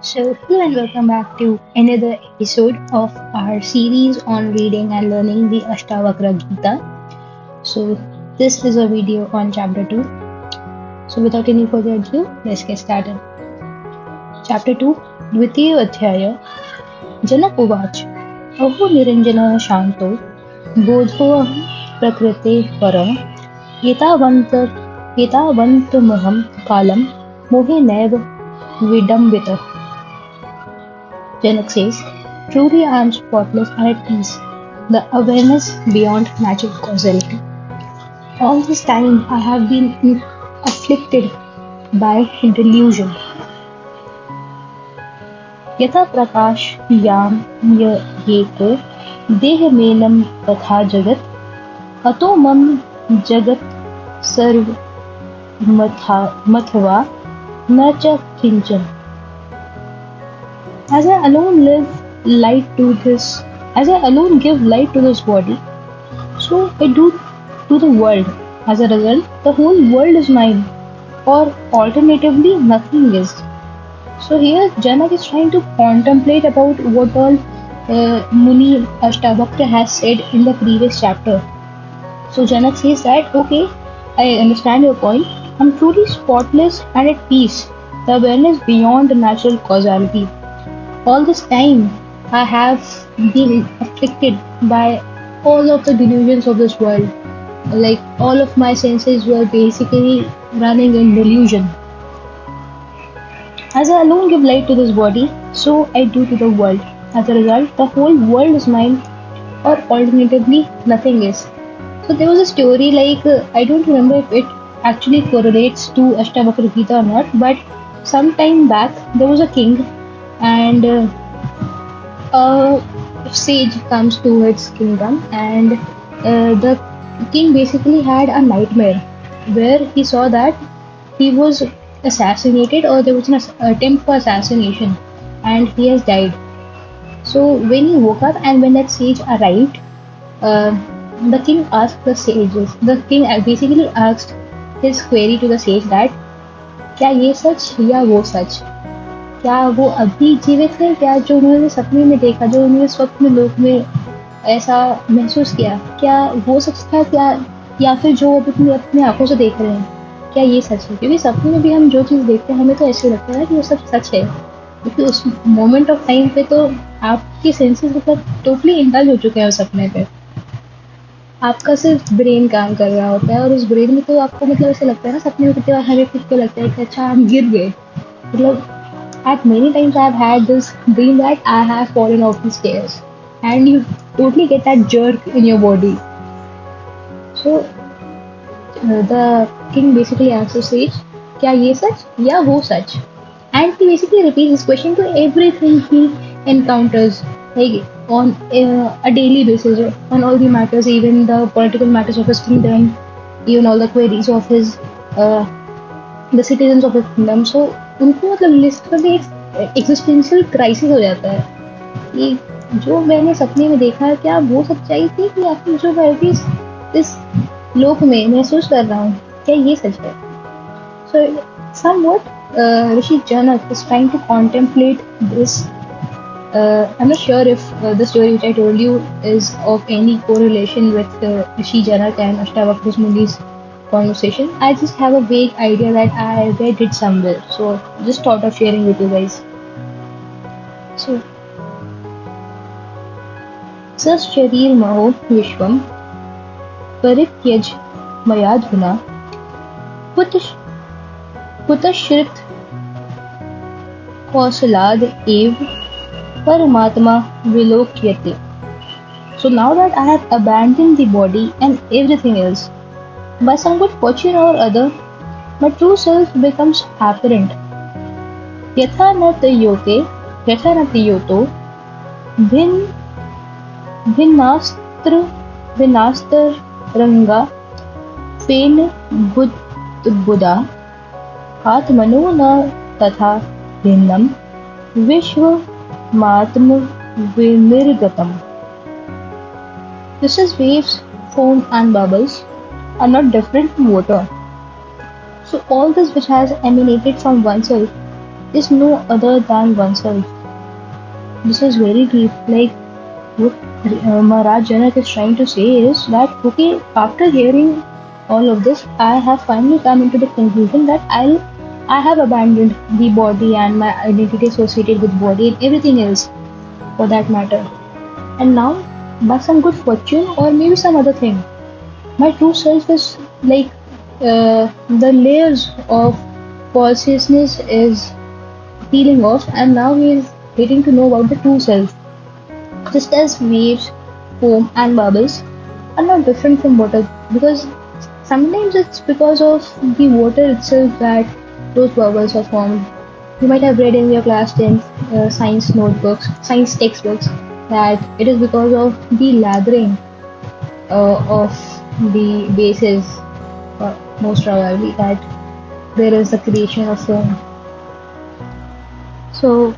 So, hello and welcome back to another episode of our series on reading and learning the Ashtavakra Gita. So, this is a video on chapter 2. So, without any further ado, let's get started. Chapter 2 द्वितीय अध्याय जनक उवाच अहो निरञ्जनः शान्तो बोधोऽहं प्रकृतेः परः एतावन्तमहं कालं मोहेनैव विडम्बितः. Janak says, truly I am spotless and at peace, the awareness beyond natural causality. All this time I have been afflicted by delusion. यथा प्रकाश याम येको देहमेनं तथा जगत् अतो मम जगत् सर्व मथवा न च किंचन. As I alone give light to this body, so I do to the world. As a result, the whole world is mine, or alternatively, nothing is. So here, Janak is trying to contemplate about what all Muni Ashtavakra has said in the previous chapter. So Janak says that, okay, I understand your point. I'm truly spotless and at peace. The awareness beyond the natural causality. All this time, I have been afflicted by all of the delusions of this world. Like all of my senses were basically running in delusion. As I alone give light to this body, so I do to the world. As a result, the whole world is mine, or alternatively, nothing is. So there was a story like, I don't remember if it actually correlates to Ashtavakra Gita or not, but some time back, there was a king and a sage comes to its kingdom, and the king basically had a nightmare where he saw that he was assassinated, or there was an attempt for assassination, and he has died. So when he woke up and when that sage arrived, the king asked the king basically asked his query to the sage that क्या ये सच या वो सच, क्या वो अभी जीवित है, क्या जो उन्होंने सपने में देखा, जो उन्होंने स्वप्न लोक में ऐसा महसूस किया, क्या वो सच था, क्या या फिर जो अभी अपनी आंखों से देख रहे हैं, क्या ये सच है. क्योंकि सपने में भी हम जो चीज़ देखते हैं हमें तो ऐसे लगता है कि वो सब सच है, क्योंकि उस मोमेंट ऑफ टाइम पे तो आपके सेंसेस मतलब टोटली इंडल्ज हो चुके हैं उस सपने पे. आपका सिर्फ ब्रेन काम कर रहा होता है, और उस ब्रेन में तो आपको मतलब ऐसा लगता है ना, सपने में कितनी बार हमें खुद को लगता है कि अच्छा हम गिर गए. मतलब at many times I've had this dream that I have fallen off the stairs, and you totally get that jerk in your body. So the king basically asks the sage, क्या ये सच या वो सच? And he basically repeats this question to everything he encounters, like on a daily basis, on all the matters, even the political matters of his kingdom, even all the queries of his the citizens of his kingdom. So उनको मतलब literally एक existential crisis हो जाता है कि जो मैंने सपने में देखा है क्या वो सच्चाई थी, कि या फिर जो मैं अभी इस लोक में महसूस कर रहा हूँ क्या ये सच है. So somewhat Rishi Janak is trying to contemplate this. I'm not sure if the story which I told you is of any correlation with Rishi Janak and Ashtavakra Muni's conversation. I just have a vague idea that I read it somewhere, so just thought of sharing with you guys. So, सशरीर महो विश्वम परित्यज मयाधुना कुतश्रित कौशलाद एव परमात्मा विलोक्यते. So now that I have abandoned the body and everything else, by some good fortune or other, my true self becomes apparent. यथा न तयोतो भिन्नास्त्रंगा फेन बुद्धा आत्मनो न तथा भिन्नम विश्वमात्म विनिर्गतम. Just as waves, foam and bubbles are not different from water, so all this which has emanated from oneself is no other than oneself. This is very deep. Like what Maharaj Janak is trying to say is that okay, after hearing all of this, I have finally come into the conclusion that I have abandoned the body and my identity associated with body and everything else for that matter. And now, by some good fortune or maybe some other thing, my true self is like the layers of consciousness is peeling off, and now he is getting to know about the true self. Just as waves, foam, and bubbles are not different from water, because sometimes it's because of the water itself that those bubbles are formed. You might have read in your class 10 science notebooks, science textbooks, that it is because of the lathering of the bases, most probably, that there is the creation of foam. So,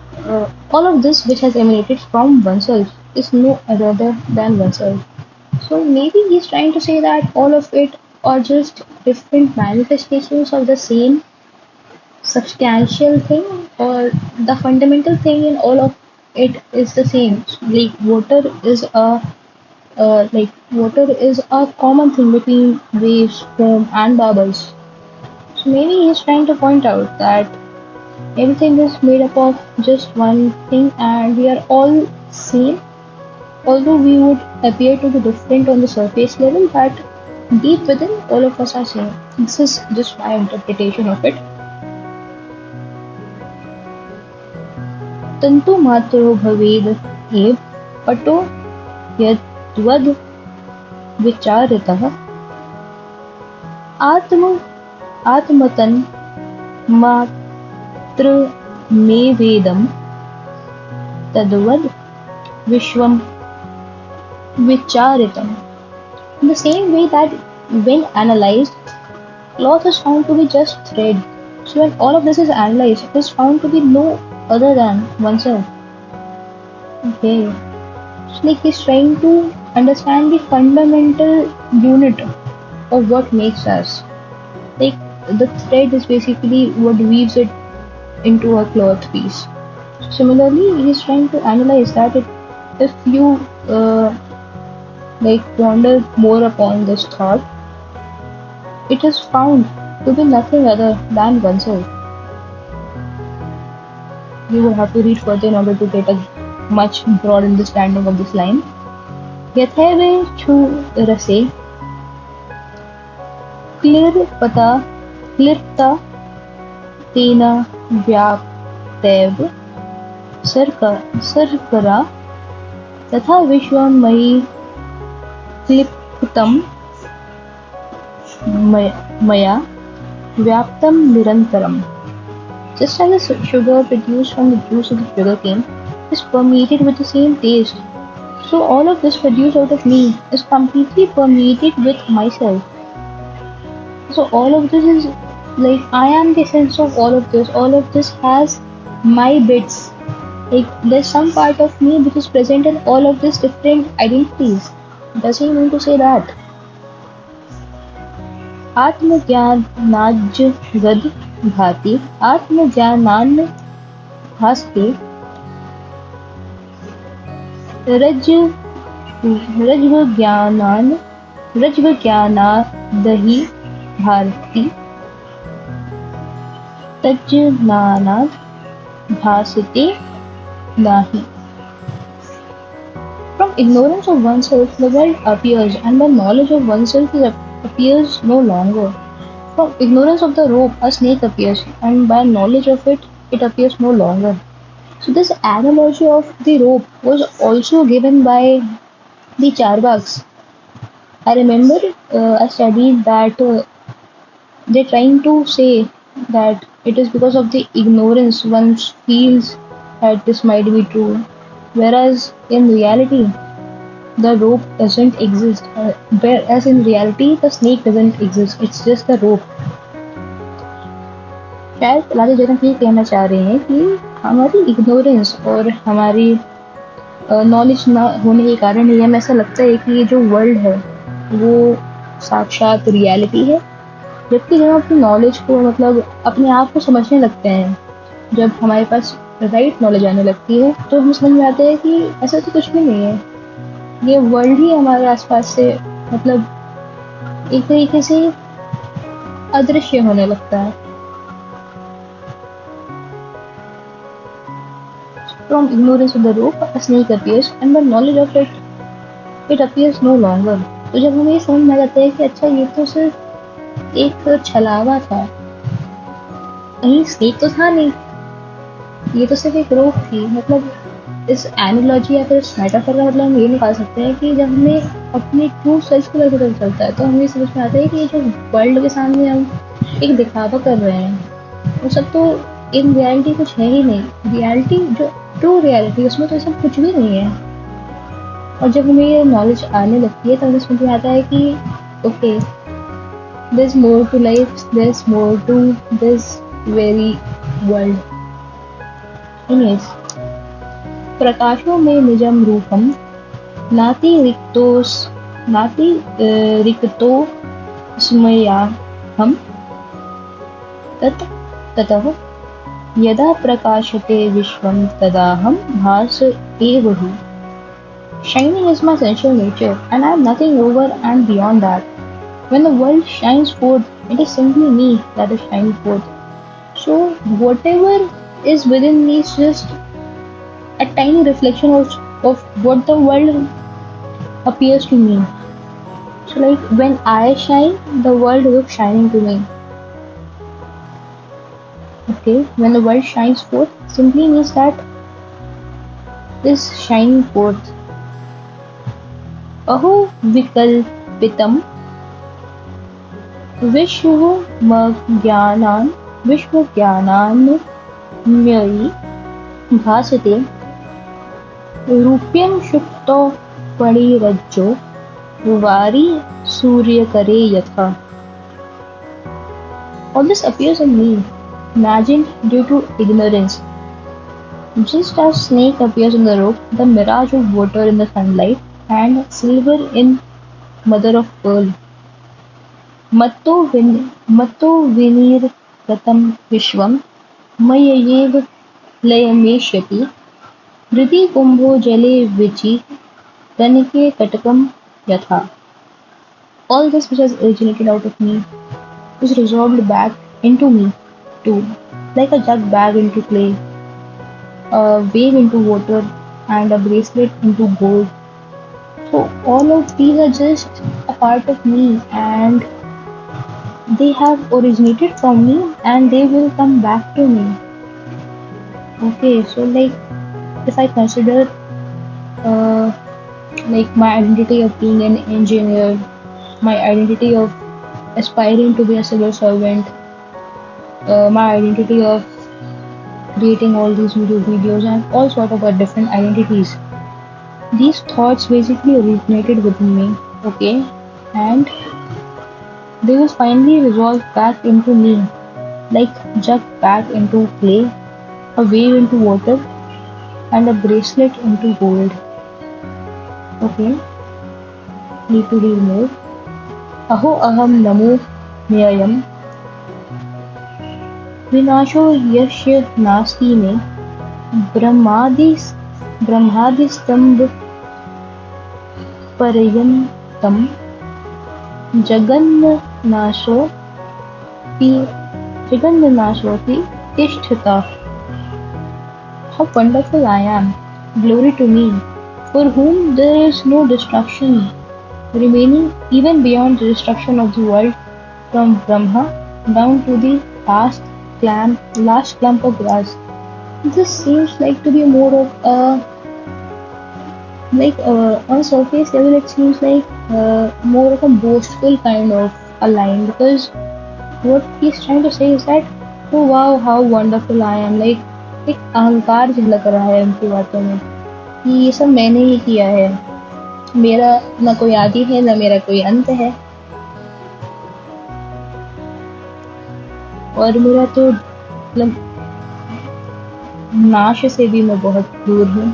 all of this which has emanated from oneself is no other than oneself. So, maybe he's trying to say that all of it are just different manifestations of the same substantial thing, or the fundamental thing in all of it is the same. Like water is a common thing between waves, foam, and bubbles. So maybe he's trying to point out that everything is made up of just one thing and we are all same, although we would appear to be different on the surface level, but deep within all of us are same. This is just my interpretation of it. तंतु मात्रो भवेद एव पटो यद्वद विचारितः आत्म आत्मतन मात्र में वेदम तद्वद vishwam vicharitam. In the same way that when analyzed, cloth is found to be just thread. So when all of this is analyzed, it is found to be no other than oneself. Okay. So like he's trying to understand the fundamental unit of what makes us. Like the thread is basically what weaves it into a cloth piece. Similarly, he's trying to analyze that if you ponder more upon this thought, it is found to be nothing other than oneself. You will have to read further in order to get a much broad understanding of this line. Yathave chu rase क्लिर्ता तेन व्याप्तेव सर्करा तथा विश्वमयि क्लिप्तं मया व्याप्तं निरन्तरम्. Just as the sugar produced from the juice of the sugarcane is permeated with the same taste, so all of this produced out of me is completely permeated with myself. So all of this is like I am the essence of all of this. All of this has my bits. Like there's some part of me which is present in all of these different identities. Does he mean to say that? आत्मज्ञानाज्ञ गद भाति आत्मज्ञानान भास्ते रज्ज्ञानादहि भारती तज्ज्ञानाद भासते nahi. From ignorance of oneself, the world appears, and by knowledge of oneself, it appears no longer. From ignorance of the rope, a snake appears, and by knowledge of it, it appears no longer. So, this analogy of the rope was also given by the Charvaks. I remember I studied that they're trying to say that it is because of the ignorance one feels that this might be true, whereas in reality the rope doesn't exist, whereas in reality the snake doesn't exist, it's just the rope. शायद राजा जनक ये कहना चाह रहे हैं कि हमारी ignorance और हमारी नॉलेज ना होने के कारण ये हमें ऐसा लगता है कि ये जो वर्ल्ड है वो साक्षात रियलिटी है, जबकि जब हम अपनी नॉलेज को मतलब अपने आप को समझने लगते हैं जब हमारे पास राइट नॉलेज आने लगती है तो हम समझ में आते हैं कि ऐसा तो कुछ भी नहीं है, ये वर्ल्ड ही हमारे आसपास से मतलब एक तरीके से अदृश्य होने लगता है. From ignorance of the rope, a snake appears, and by knowledge of it, it appears no longer. तो जब हमें ये समझ में आ जाता है कि अच्छा ये तो सिर्फ एक छलावा था, कहीं स्नेक तो था नहीं, ये तो सिर्फ एक रोप थी. मतलब इस एनालॉजी या फिर इस मेटाफर का मतलब हम ये निकाल सकते हैं कि जब हमें अपने ट्रू सेल्फ को पता चलता है तो हमें समझ में आता है कि ये जो वर्ल्ड के सामने हम एक दिखावा कर रहे हैं वो सब तो इन रियलिटी कुछ है ही नहीं. रियलिटी जो ट्रू रियलिटी उसमें तो सब कुछ भी नहीं है. और जब हमें ये नॉलेज आने लगती है तो हमें समझ में आता है कि okay, there's more to life, there's more to this very world. Anyways, प्रकाशो में निजम रूपम नाति रिक्तो स्मयाहम ततः यदा प्रकाशते विश्वम तदाहम भास एव हि. Shining is my essential nature, and I am nothing over and beyond that. When the world shines forth, it is simply me that is shining forth. So, whatever is within me is just a tiny reflection of what the world appears to me. So, like when I shine, the world looks shining to me. Okay, when the world shines forth, simply means that is shining forth. अहो विकल्पितम् विश्वज्ञानान्मयि भासते रूप्यं शुक्तो फणिरज्जो वारी सूर्यकरे यथा. All this appears in me, imagined due to ignorance. Just as snake appears in the rope, the mirage of water in the sunlight, and silver in mother of pearl. Matto viniratam vishvam mayayev layameshyati hridi kumbho jale vichi tanike katakam yatha. All this which has originated out of me is resolved back into me too, like a jug bag into clay, a wave into water, and a bracelet into gold. So all of these are just a part of me, and they have originated from me and they will come back to me. Okay, so like if I consider like my identity of being an engineer, my identity of aspiring to be a civil servant, my identity of creating all these videos and all sort of different identities. These thoughts basically originated within me, okay, and they will finally resolve back into me, like jug back into clay, a wave into water, and a bracelet into gold. Okay, need to read more. Aho aham namo myayam विनाशो यस्य नास्ति में ब्रह्मादिस्तंभ पर्यंतम जगन्नाशोऽपि तिष्ठता. How wonderful I am! Glory to me, for whom there is no destruction, remaining even beyond the destruction of the world, from Brahma down to the last clump of grass. This seems like to be more of a on surface level it seems like more of a boastful kind of a line, because what he's trying to say is that oh wow how wonderful I am, like एक अहंकार झलक रहा है उनकी बातों में कि ये सब मैंने ही किया है, मेरा ना कोई आदि है ना मेरा कोई अंत है, और मेरा तो मतलब नाश से भी मैं बहुत दूर हूँ,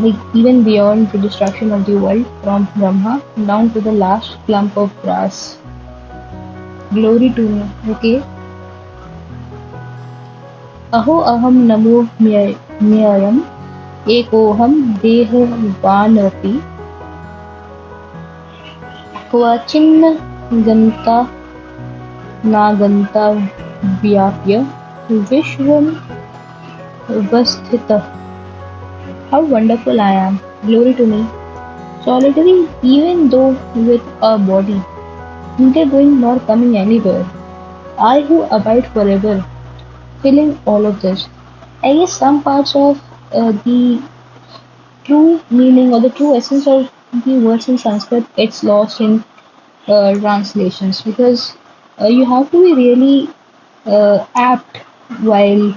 like even beyond the destruction of the world, from Brahma down to the last clump of grass. Glory to me. Okay. अहो अहं नमो म्ययम् एकोऽहं देहवानपि क्वचिन्न गन्ता नागन्ता व्याप्य विश्वम् वस्थितः. How wonderful I am! Glory to me! Solitary, even though with a body, neither going nor coming anywhere. I who abide forever, feeling all of this. I guess some parts of the true meaning or the true essence of the words in Sanskrit gets lost in translations because you have to be really apt while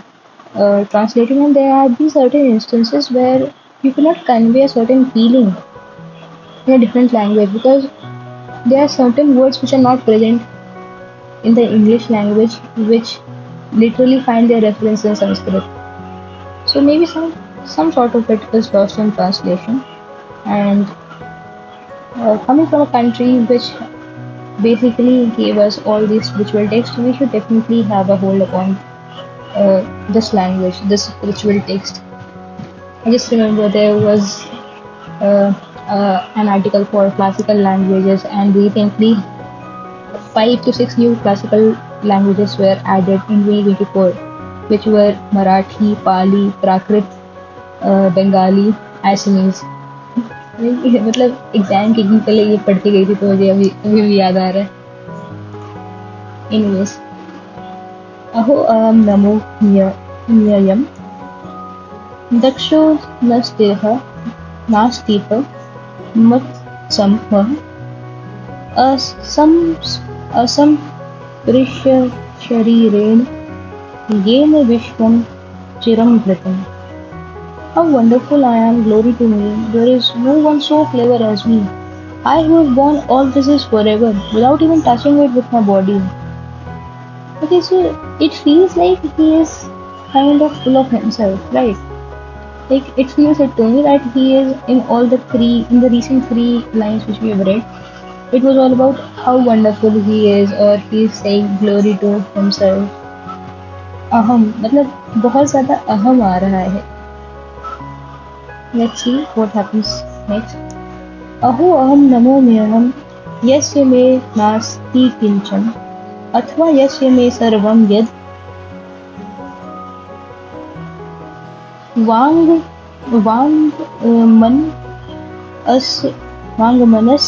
translating, and there are these certain instances where you cannot convey a certain feeling in a different language because there are certain words which are not present in the English language which literally find their reference in Sanskrit. So maybe some sort of it is lost in translation. And coming from a country which basically gave us all these spiritual texts, we should definitely have a hold upon this language, this spiritual text. I just remember there was an article for classical languages, and recently 5 to 6 new classical languages were added in 2024, which were Marathi, Pali, Prakrit, Bengali, Assamese. मतलब exam के दिन पहले ये पढ़ के गई थी तो मुझे अभी अभी भी याद आ रहा है. एनीवेज, अहो नमो न्ययम् दक्षो नस्तेह नास्तिह मत्समः असं असंपृश्य शरीरेण येन विश्वं चिरं धृतम्. How wonderful I am, glory to me. There is no one so clever as me. I who have borne all this is forever, without even touching it with my body. Okay, so it feels like he is kind of full of himself, right? Like it feels it to me that he is in the recent 3 lines which we have read. It was all about how wonderful he is, or he is saying glory to himself. अहम मतलब बहुत ज़्यादा अहम आ रहा है. Let's see what happens next. अहो अहम नमो म्यहम् यस्य मे नास्ति किंचन अथवा यस्य मे सर्वं यद् वांग मन अस वांगमनस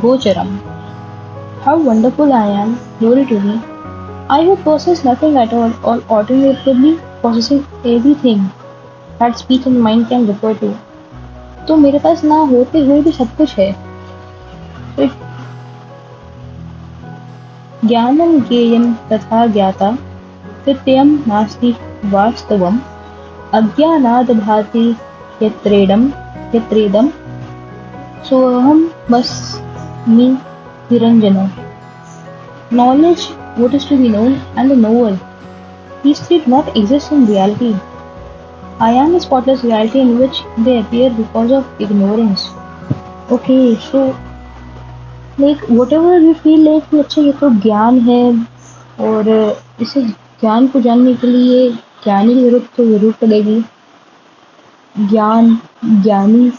गोचरम. How wonderful I am, glory to me. I who possess nothing at all, or alternatively possessing everything that speech and mind can refer to. तो मेरे पास ना होते हुए भी सब कुछ है. ज्ञानं ज्ञेयं तथा ज्ञाता तृतीयं नास्ति वास्तवम् अज्ञानाद् भाति यत्रेदं सोऽहं मस्मि निरञ्जनः. Knowledge, what is to be known, and the knower, these three do not exist in reality. I am a spotless reality in which they appear because of ignorance. Okay, so like whatever we feel like कि अच्छा ये तो ज्ञान है और इसे ज्ञान को जानने के लिए ज्ञानी की जरूरत तो जरूर पड़ेगी. ज्ञान, ज्ञानी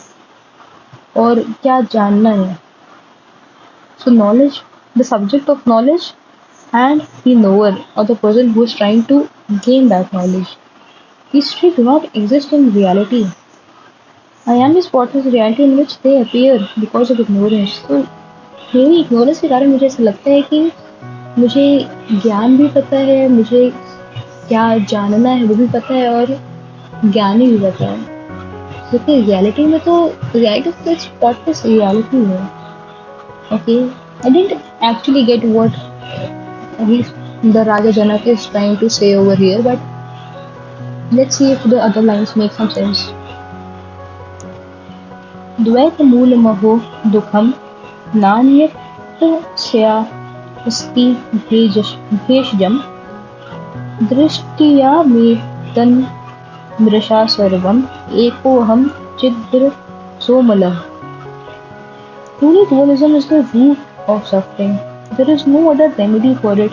और क्या जानना है. So knowledge, the subject of knowledge, and the knower or the person who is trying to gain that knowledge. These three do not exist in reality. I am the spotless reality in which they appear because of ignorance. So मेरी ignorance के कारण मुझे ऐसा लगता है कि मुझे ज्ञान भी पता है, मुझे क्या जानना है वो भी पता है और ज्ञानी भी पता है. क्योंकि रियलिटी में तो रियलिटी spotless reality है. Okay, I didn't actually get what the Raja Janak is trying to say over here, but let's see if the other lines make some sense. द्वैत मूलमहो दुःखं नान्यत् स्यास्ति भेषजं दृष्ट्या मे तन्मृषा सर्वम् एकोऽहं चिद्रसोमलः. Truly, dualism is the root of suffering. There is no other remedy for it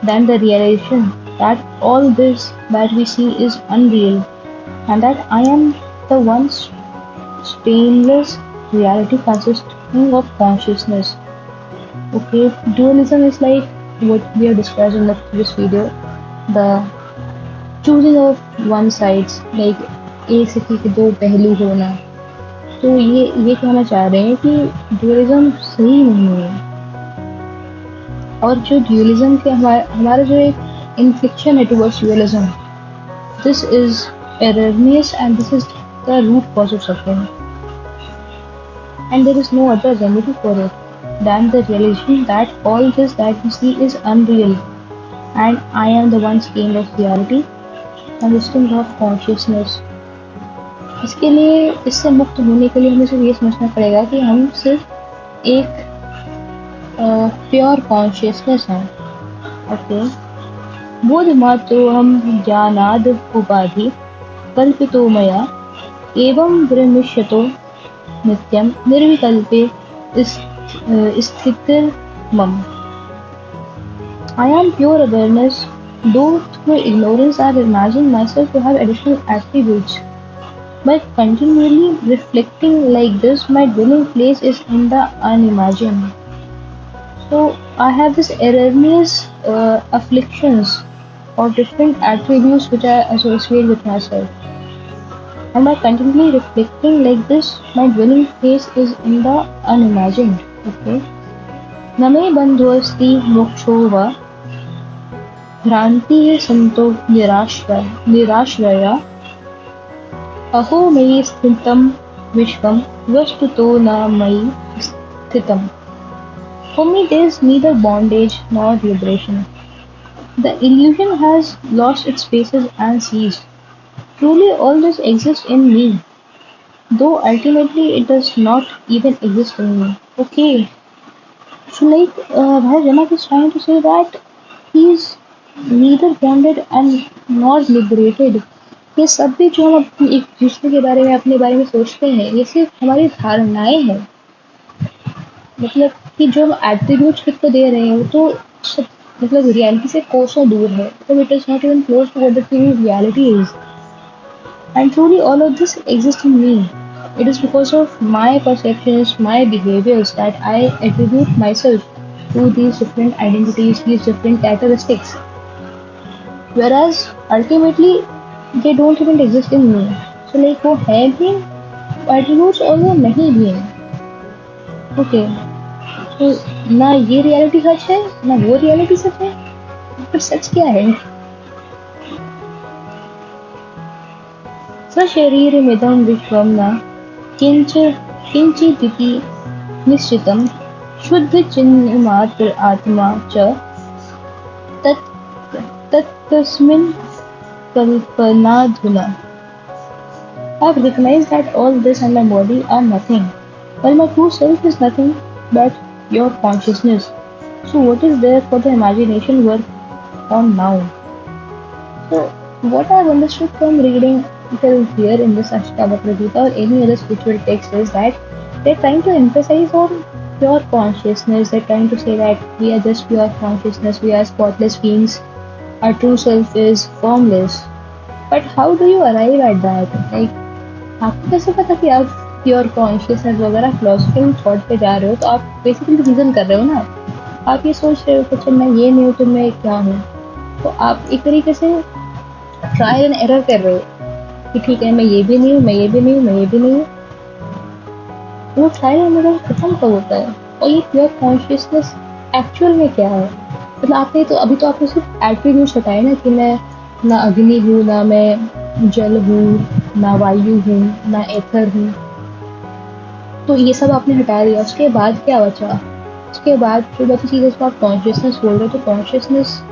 than the realization that all this that we see is unreal and that I am the one stainless reality consisting of consciousness. Okay, dualism is like what we have discussed in the previous video, the choosing of one sides, like एक सिक्के के दो पहलू होना. तो ये कहना चाह रहे हैं कि ड्यूअलिज्म सही नहीं है और जो ड्यूअलिज्म के हमारा जो एक इन्फ्लिक्शन है towards dualism, this is erroneous and this is the root cause of suffering and there is no other remedy for it than the realization that all this that we see is unreal and I am the one scale of reality consisting of consciousness. इसके लिए इससे मुक्त होने के लिए हमें सिर्फ ये समझना पड़ेगा कि हम सिर्फ एक प्योर कॉन्शियसनेस हैं. ओके, बोधमात्रो हम ज्ञानाद उपाधि कल्पितो मया एवं विरमिष्यतो नित्यं निर्विकल्पे स्थितिर् मम. I am pure awareness, though through ignorance I imagine myself to have additional attributes. By continually reflecting like this, my dwelling place is in the unimagined. So I have this erroneous afflictions or different attributes which I associate with myself. And by continually reflecting like this, my dwelling place is in the unimagined. Okay. Name bandhuasti moksho va भ्रांति संतो निराश्रया अहो मयि स्थितं विश्वं वस्तुतो न मयि स्थितम्. For me there is neither bondage nor liberation. The illusion has lost its basis and ceased. Truly all this exists in me, though ultimately it does not even exist in me. Okay, so like Bhai Janak is trying to say that he is neither bonded and nor liberated. ये सब भी जो हम अपने एक दूसरे के बारे में अपने बारे में सोचते हैं ये सिर्फ हमारी धारणाएं हैं. मतलब कि जो हम एट्रीब्यूट्स खुद को दे रहे हैं वो तो सब मतलब रियलिटी से कोसों दूर है. तो it is not even close to what the reality is. And truly all of this exists in me. It is because of my perceptions, my behaviors that I attribute myself to these different identities, these different characteristics. Whereas ultimately they don't even exist in me. So like वो है भी attributes और वो नहीं भी हैं. Okay. So ना ये reality सच है ना वो reality सच है. पर सच क्या है? स्वशरीरमिदं विश्वं न किञ्चिदिति निश्चितं शुद्धचिन्मात्र आत्मा च तत्तस्मिन् कल्पनाधुना. I have recognized that all this and my body are nothing, while my true self is nothing but your consciousness. So what is there for the imagination work on now? So what I have understood from reading till here in this Ashtavakra Gita or any other spiritual text is that they're trying to emphasize on pure consciousness. They're trying to say that we are just pure consciousness, we are spotless beings, our true self is formless. But how do you arrive at that? Like, आपको कैसे पता कि आप pure consciousness वगैरह philosophical thought पे जा रहे हो? तो आप बेसिकली रीजन कर रहे हो ना. आप ये सोच रहे हो कि चल मैं ये नहीं हूँ तो मैं क्या हूँ. तो आप एक तरीके से ट्रायल एंड एरर कर रहे हो कि ठीक है मैं ये भी नहीं हूँ, मैं ये भी नहीं हूँ, मैं ये भी नहीं हूँ. वो ट्रायल एंड एरर खत्म कब होता है? और ये प्योर कॉन्शियसनेस एक्चुअल में क्या है? मतलब आपने तो अभी तो आपने सिर्फ एट्रीब्यूट्स हटाए ना कि मैं ना अग्नि हूँ, ना मैं जल हूँ, ना वायु हूँ, ना एथर हूँ. तो ये सब आपने हटा दिया. उसके बाद क्या बचा? उसके बाद जो बची चीज़ उसको आप कॉन्शियसनेस बोल रहे हो. तो कॉन्शियसनेस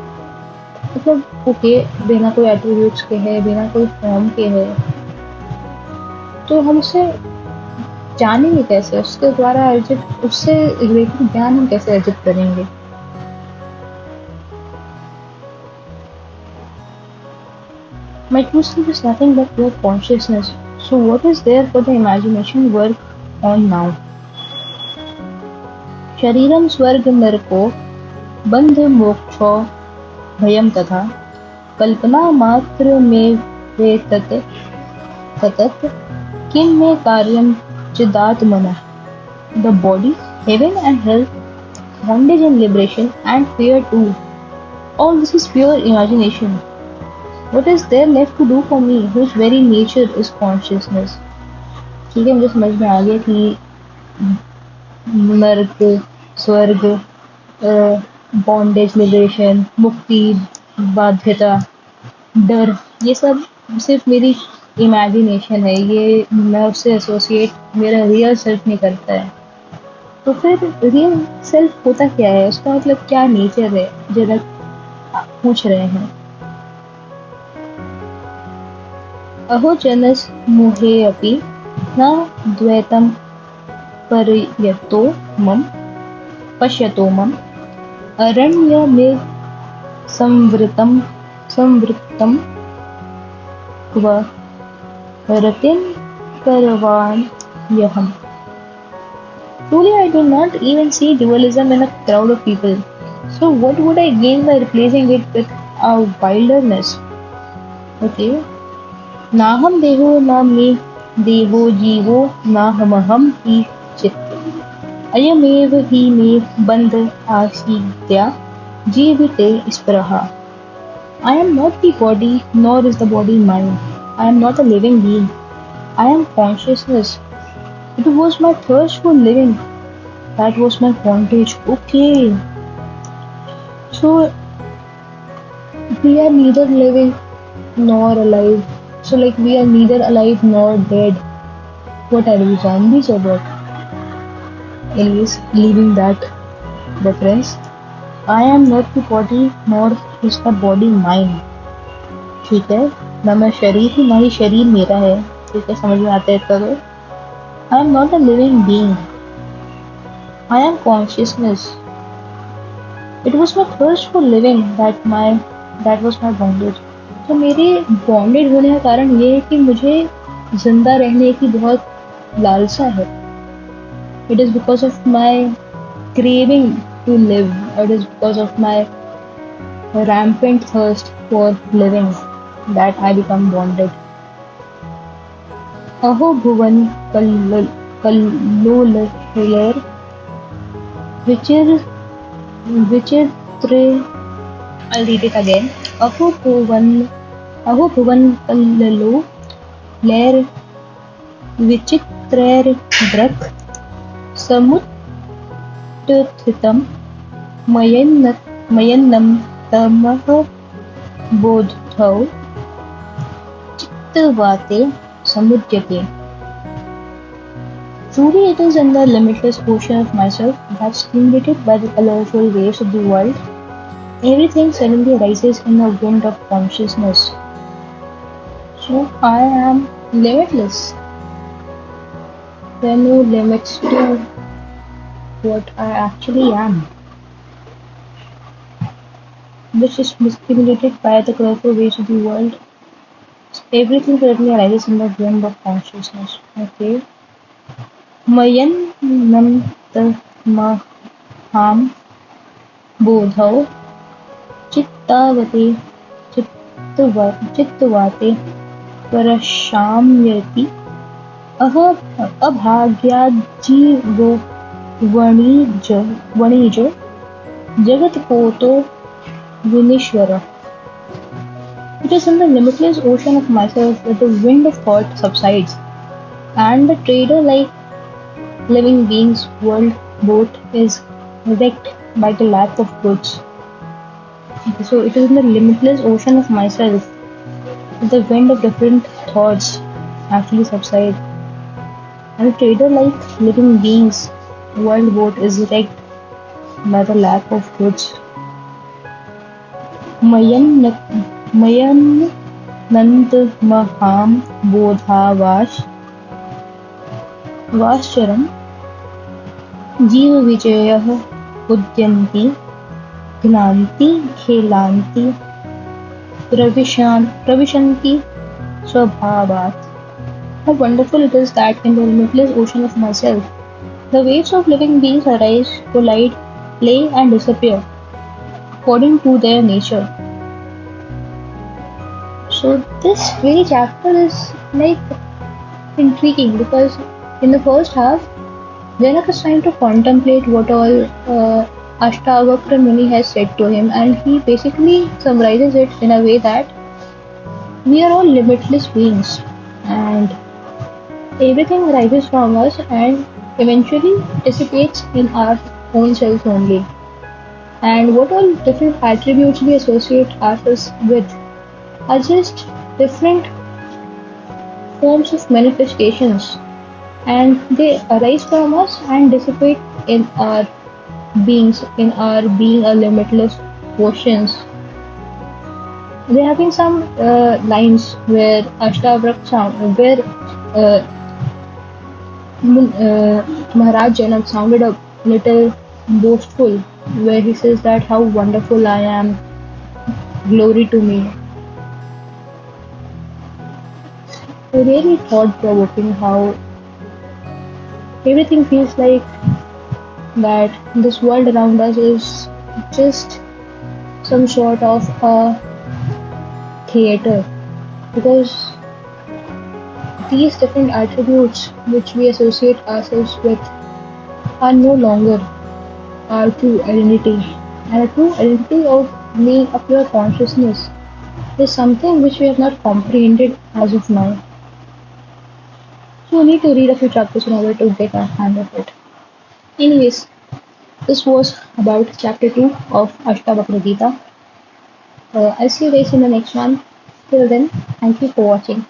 मतलब ओके बिना कोई एट्रीब्यूट्स के है, बिना कोई फॉर्म के है. तो हम उसे जानेंगे कैसे? उसके द्वारा अर्जित उससे रिलेटेड ज्ञान हम कैसे अर्जित करेंगे? My true self is nothing but pure consciousness. So what is there for the imagination work on now? शरीरम स्वर्ग नरको बंध मोक्षो भयम तथा कल्पना मात्र में वे ततत किम में कार्यम चिदात्मनः. The body, heaven and hell, bondage and liberation, and fear too. All this is pure imagination. What is there left to do for me, whose very nature is consciousness? ठीक है, मुझे समझ में आ गया कि नर्क, स्वर्ग, बॉन्डेज, लिबरेशन, मुक्ति, बाध्यता, डर, ये सब सिर्फ मेरी इमेजिनेशन है. ये मैं उससे एसोसिएट मेरा रियल सेल्फ नहीं करता है. तो फिर रियल सेल्फ होता क्या है, उसका मतलब क्या नेचर है, जनक पूछ रहे हैं. अहो जनस मुहे अपि न द्वैतम परयतो मम पश्यतो मम अरण्य में संवृत्तम क्व रतिं करवाण यहम. Truly, I do not even see dualism in a crowd of people. So, what would I gain by replacing it with a wilderness? Okay. Naham deho na me devo jivo nahamaham hi chit. Ayamev hi me bandh asidya jivite ispraha. I am not the body, nor is the body mine. I am not a living being. I am consciousness. It was my thirst for living. That was my bondage. Okay. So, we are neither living nor alive. So, like, we are neither alive nor dead. What are we, zombies or what? Anyways, leaving that reference, I am not the body nor is the body mine. ठीक है, ना मैं शरीर हूँ ना ही शरीर मेरा है. ठीक है, समझ में आता है इतना तो. I am not a living being. I am consciousness. It was my thirst for living that was my bondage. तो मेरे बॉन्डेड होने का कारण ये है कि मुझे जिंदा रहने की बहुत लालसा है. It is because of my craving to live. It is because of my rampant thirst for living that I become bonded. अहो भुवन कल्लोलहर विचित्र. I'll read it again. अहो भुवन कल्लो लैर विचित्रैर द्रक् समुत्थितम् मयन्नं तमः बोधौ चित्तवाते samudhyate. Truly, it is in the limitless ocean of myself that, stimulated by the colorful waves of the world, everything suddenly rises in a wind of consciousness. So, I am limitless. There are no limits to what I actually am, which is stimulated by the colorful waves of the world. Everything suddenly arises in the wind of consciousness. Okay. Mayan namtamaham bodhau चित्तवाते परशाम्यति अभाग्याजीवो वणिज जगत्पोतो विनीश्वर. It is in the limitless ocean of myself that the wind of thought subsides, and the trader, like living beings' world boat, is wrecked by the lack of goods. So it is in the limitless ocean of myself that the wind of different thoughts actually subside, and the trader, like living beings' world boat, is wrecked by the lack of goods. Mayan नंद महाम बोधावाश्चरम जीव विजयः उद्यन्ति घ्नान्ति खेलान्ति प्रविशन्ति स्वभावात्. How wonderful it is that in the limitless ocean of myself, the waves of living beings arise, collide, play and disappear according to their nature. So this very chapter is like intriguing because in the first half, Janak is trying to contemplate what all Ashtavakra Muni has said to him, and he basically summarizes it in a way that we are all limitless beings, and everything arises from us and eventually dissipates in our own selves only. And what all different attributes we associate ourselves with are just different forms of manifestations, and they arise from us and dissipate in our beings, in our being a limitless oceans. There have been some lines where Ashtavakra sound, where uh, Maharaj Janak sounded a little boastful, where he says that how wonderful I am, glory to me. Really thought provoking how everything feels like that this world around us is just some sort of a theater, because these different attributes which we associate ourselves with are no longer our true identity. And a true identity of being a pure consciousness is something which we have not comprehended as of now. So we need to read a few chapters in order to get a hang of it. Anyways, this was about chapter 2 of Ashtavakra Gita. I'll see you guys in the next one. Till then, thank you for watching.